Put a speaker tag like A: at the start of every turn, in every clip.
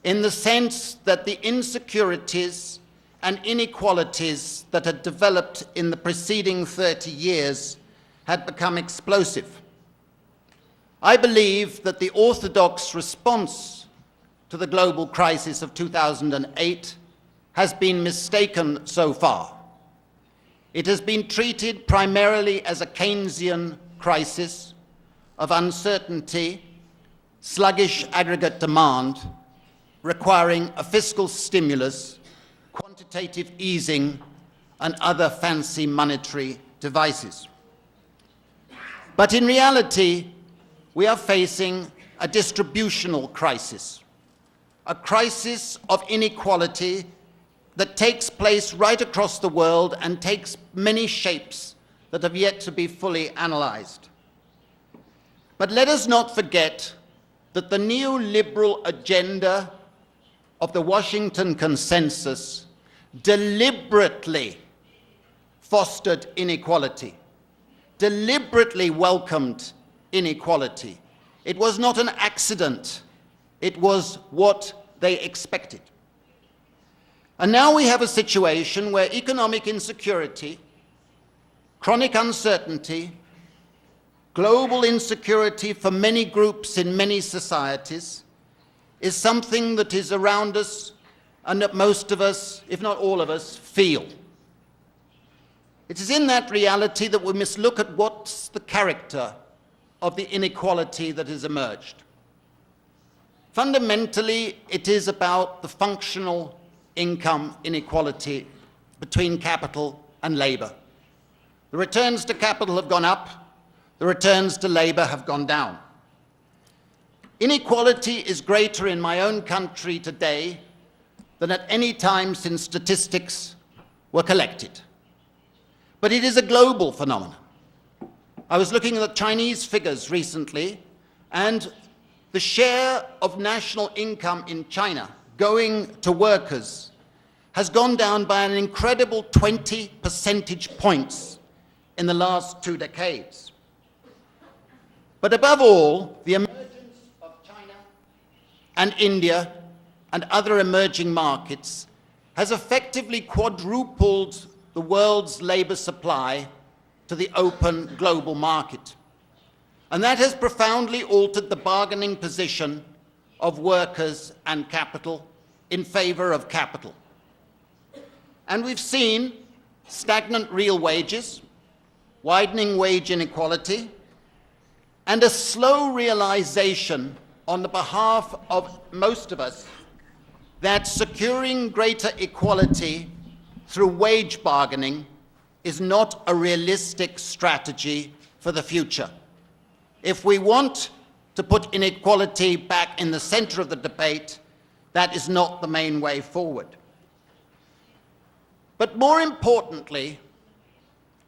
A: in the sense that the insecurities and inequalities that had developed in the preceding 30 years had become explosive. I believe that the orthodox response to the global crisis of 2008 has been mistaken so far. It has been treated primarily as a Keynesian crisis of uncertainty, sluggish aggregate demand, requiring a fiscal stimulus, quantitative easing, and other fancy monetary devices. But in reality, we are facing a distributional crisis, a crisis of inequality that takes place right across the world and takes many shapes that have yet to be fully analyzed. But let us not forget that the neoliberal agenda of the Washington Consensus deliberately fostered inequality, deliberately welcomed inequality. It was not an accident. It was what they expected. And now we have a situation where economic insecurity, chronic uncertainty, global insecurity for many groups in many societies is something that is around us and that most of us, if not all of us, feel. It is in that reality that we must look at what's the character of the inequality that has emerged. Fundamentally, it is about the functional income inequality between capital and labor. The returns to capital have gone up, the returns to labor have gone down. Inequality is greater in my own country today than at any time since statistics were collected. But it is a global phenomenon. I was looking at the Chinese figures recently, and the share of national income in China going to workers has gone down by an incredible 20 percentage points in the last 2 decades. But above all, the emergence of China and India and other emerging markets has effectively quadrupled the world's labor supply to the open global market. And that has profoundly altered the bargaining position of workers and capital in favor of capital. And we've seen stagnant real wages, widening wage inequality, and a slow realization on the behalf of most of us that securing greater equality through wage bargaining is not a realistic strategy for the future. If we want to put inequality back in the center of the debate, that is not the main way forward. But more importantly,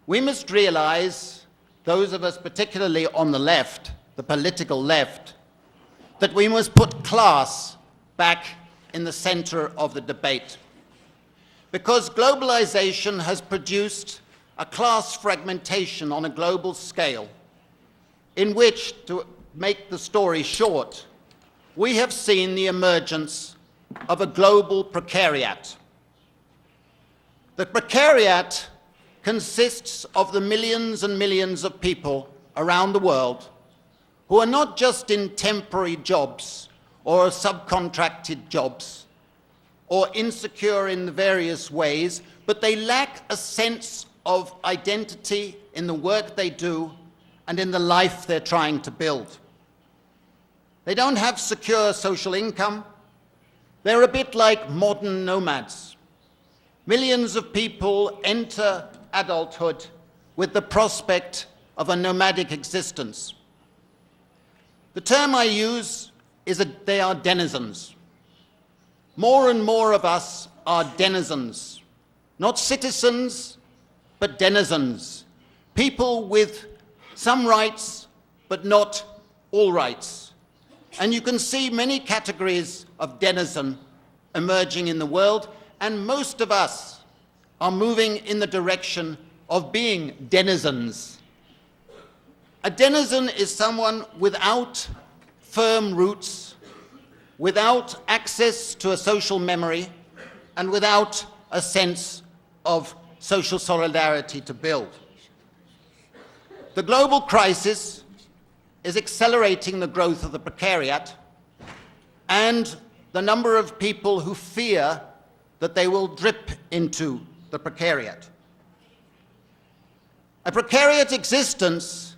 A: we must realize, those of us particularly on the left, the political left, that we must put class back in the center of the debate. Because globalization has produced a class fragmentation on a global scale in which, to make the story short, we have seen the emergence of a global precariat. The precariat consists of the millions and millions of people around the world who are not just in temporary jobs or subcontracted jobs or insecure in the various ways, but they lack a sense of identity in the work they do and in the life they're trying to build. They don't have secure social income. They're a bit like modern nomads. Millions of people enter adulthood with the prospect of a nomadic existence. The term I use is that they are denizens. More and more of us are denizens, not citizens, but denizens. People with some rights, but not all rights. And you can see many categories of denizen emerging in the world, and most of us are moving in the direction of being denizens. A denizen is someone without firm roots, without access to a social memory and without a sense of social solidarity to build. The global crisis is accelerating the growth of the precariat and the number of people who fear that they will drip into the precariat. A precariat existence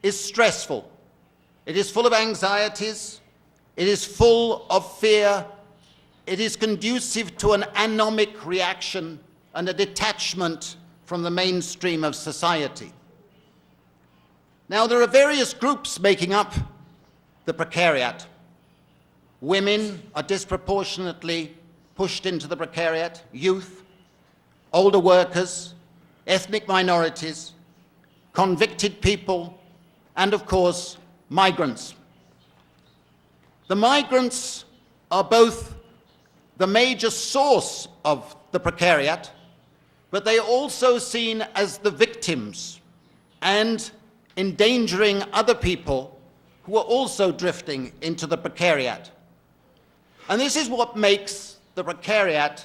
A: is stressful. It is full of anxieties. It is full of fear. It is conducive to an anomic reaction and a detachment from the mainstream of society. Now, there are various groups making up the precariat. Women are disproportionately pushed into the precariat, youth, older workers, ethnic minorities, convicted people, and of course, migrants. The migrants are both the major source of the precariat, but they are also seen as the victims and endangering other people who are also drifting into the precariat. And this is what makes the precariat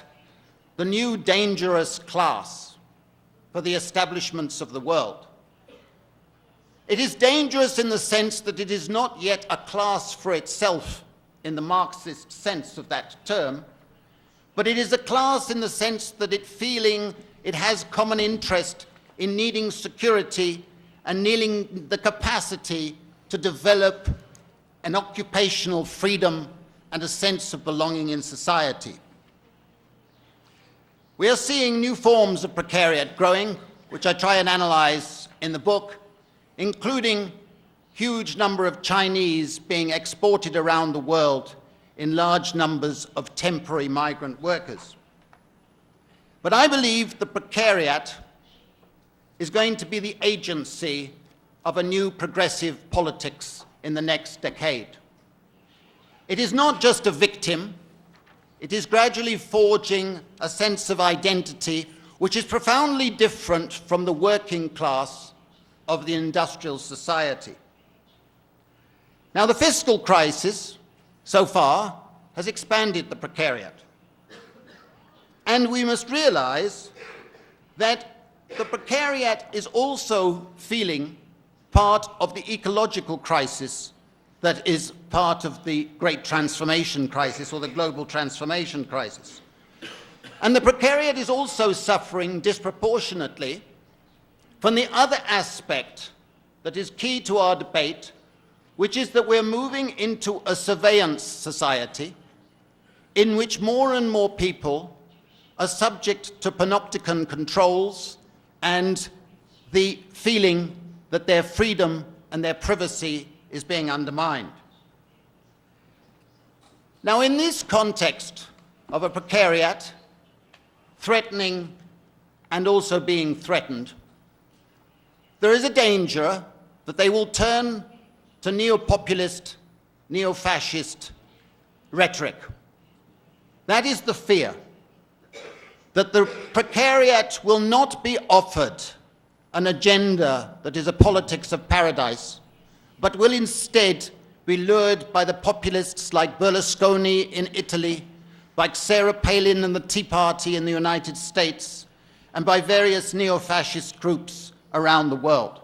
A: the new dangerous class for the establishments of the world. It is dangerous in the sense that it is not yet a class for itself in the Marxist sense of that term, but it is a class in the sense that it has common interest in needing security and needing the capacity to develop an occupational freedom and a sense of belonging in society. We are seeing new forms of precariat growing, which I try and analyze in the book, including huge number of Chinese being exported around the world in large numbers of temporary migrant workers. But I believe the precariat is going to be the agency of a new progressive politics in the next decade. It is not just a victim, it is gradually forging a sense of identity which is profoundly different from the working class of the industrial society. Now, the fiscal crisis, so far, has expanded the precariat. And we must realize that the precariat is also feeling part of the ecological crisis that is part of the great transformation crisis or the global transformation crisis. And the precariat is also suffering disproportionately from the other aspect that is key to our debate, which is that we're moving into a surveillance society in which more and more people are subject to panopticon controls and the feeling that their freedom and their privacy is being undermined. Now, in this context of a precariat threatening and also being threatened, there is a danger that they will turn to neo-populist, neo-fascist rhetoric. That is the fear, that the precariat will not be offered an agenda that is a politics of paradise, but will instead be lured by the populists like Berlusconi in Italy, like Sarah Palin and the Tea Party in the United States, and by various neo-fascist groups around the world.